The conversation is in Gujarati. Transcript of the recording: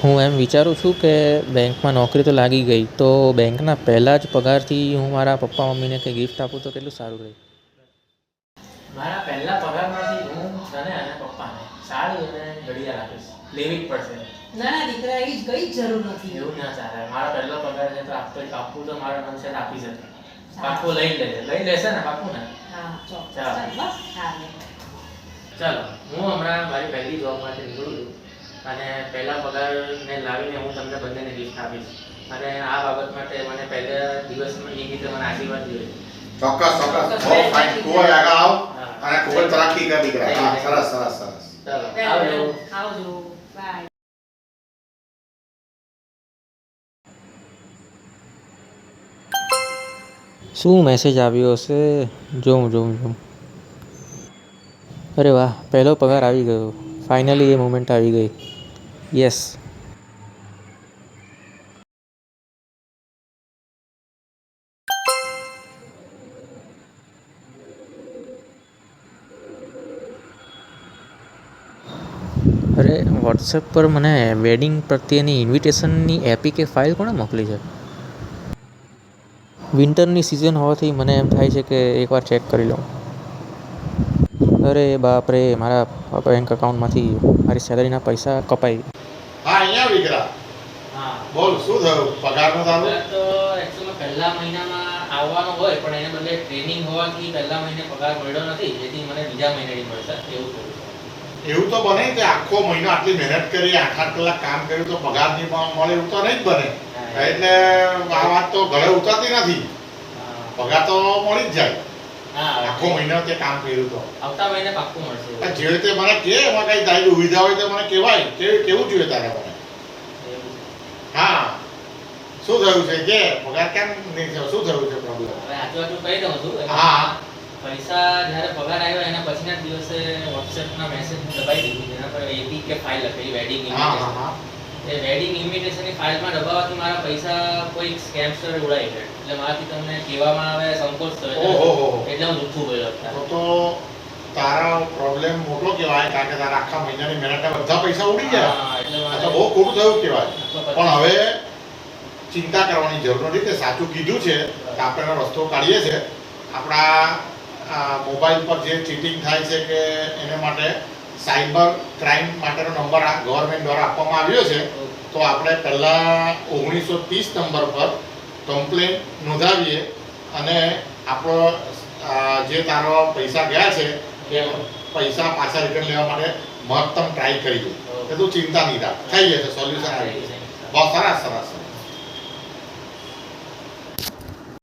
હું એમ વિચારું છું કે બેંકમાં નોકરી તો લાગી ગઈ તો બેંકના પહેલા જ પગારથી હું મારા પપ્પા મમ્મીને કંઈ ગિફ્ટ આપું તો કેટલું સારું રહે. મારા પહેલા પગારમાંથી હું તને અને પપ્પાને સાડી અને ઘડિયાળ આપીશ. લેવી જ પડશે. ના ના દીકરા એવી કઈ જરૂર નથી. એવું ના ચાલે. મારા પહેલો પગાર છે તો આપવું તો મારા મન છે આપી શકે. પાકું લઈ લેશે ને પાકું ને? હા ચોક્કસ. ચાલો. બસ હા. ચાલો હું હમણાં મારી પહેલી જોબ માટે નીકળું છું અને પહેલા પગારને લાવીને હું તમને બંનેને ગિફ્ટ આપીશ અને આ બાબત માટે મને પહેલા દિવસમાં નિમિત્તે મને આશીર્વાદ જોઈએ. ચોક્કસ બહુ ફાઇન. ખૂબ જ આગળ આવ અને ખૂબ જ તરક્કી કર દીકરા. હા સરસ. ચાલો આવજો. આવજો. બાય. શું મેસેજ આવ્યો હશે? જોઉં. અરે વાહ, પહેલો પગાર આવી ગયો. ફાઇનલી એ મોમેન્ટ આવી ગઈ. યસ. અરે વોટ્સએપ પર મને વેડિંગ પ્રત્યેની ઇન્વિટેશનની એપીકે ફાઇલ કોણે મોકલી છે? વિન્ટરની સિઝન હોવાથી મને એમ થાય છે કે એકવાર ચેક કરી લઉં. અરે બાપ રે, મારા બેંક અકાઉન્ટમાંથી મારી સેલરીના પૈસા કપાઈ. હા અહીંયા દીકરા. હા બોલ શું થયું પગારનું તારું? તો એકચ્યુઅલી પહેલા મહિનામાં આવવાનો હોય પણ એને બદલે ટ્રેનિંગ હોવાથી પહેલા મહિને પગાર મળ્યો નથી, જેથી મને બીજા મહિને મળશે એવું થયું. એવું તો બને કે આખો મહિનો આટલી મહેનત કરી 8 કલાક કામ કર્યું તો પગાર નહીં મળે એવું તો નહીં જ બને. એટલે આ વાત તો ઘરે ઉતરતી નથી. પગાર તો મળી જ જાય. આખો મહિનો તે કામ કર્યું તો આવતા મહિને પાક્કું મળશે. જે રીતે મને કે એમાં કઈ તારી સુવિધા હોય તો મને કહેવાય. કેવું જોઈએ તારે મને? હા શું થયું છે કે પગાર કેમ નહીં થયો? શું થયું છે પ્રોબ્લેમ? હવે આજુ કહી દઉં છું. હા પૈસા જ્યારે પગાર આવ્યો એના પછીના દિવસે વોટ્સએપના મેસેજ દબાઈ દીધું જેના પર એપીકે ફાઇલ લખેલી વેડિંગ ઇન્વિટેશન. એ વેડિંગ ઇન્વિટેશનની ફાઇલમાં દબાવવાથી મારા પૈસા કોઈ સ્કેમસ્ટર ઉડાઈ ગયા. એટલે મારાથી તમને કહેવામાં આવે સંકોચ થયો એટલે હું જૂઠું બોલ્યો. તો તારા પ્રોબ્લેમ મોટો કહેવાય કારણ કે તારા આખા મહિનાની મહેનતના બધા પૈસા ઉડી ગયા. આ તો બહુ ખોટું થયું કહેવાય. પણ હવે ચિંતા કરવાની જરૂર નથી. તે સાચું કીધું છે કે આપણે એનો રસ્તો કાઢીએ છીએ. આપણા મોબાઈલ પર જે ચીટિંગ થાય છે કે એને માટે સાયબર ક્રાઇમ માટેનો નંબર આ ગવર્મેન્ટ દ્વારા આપવામાં આવ્યો છે. તો આપણે પહેલાં 1930 નંબર પર કમ્પ્લેન નોંધાવીએ અને આપણો જે તારો પૈસા ગયા છે એ પૈસા પાછા રિટર્ન લેવા માટે મહત્તમ ટ્રાય કરીએ. તો તું ચિંતા નહીં રાખ, થઈ જશે, સોલ્યુશન આવી જશે. બહુ સરસ.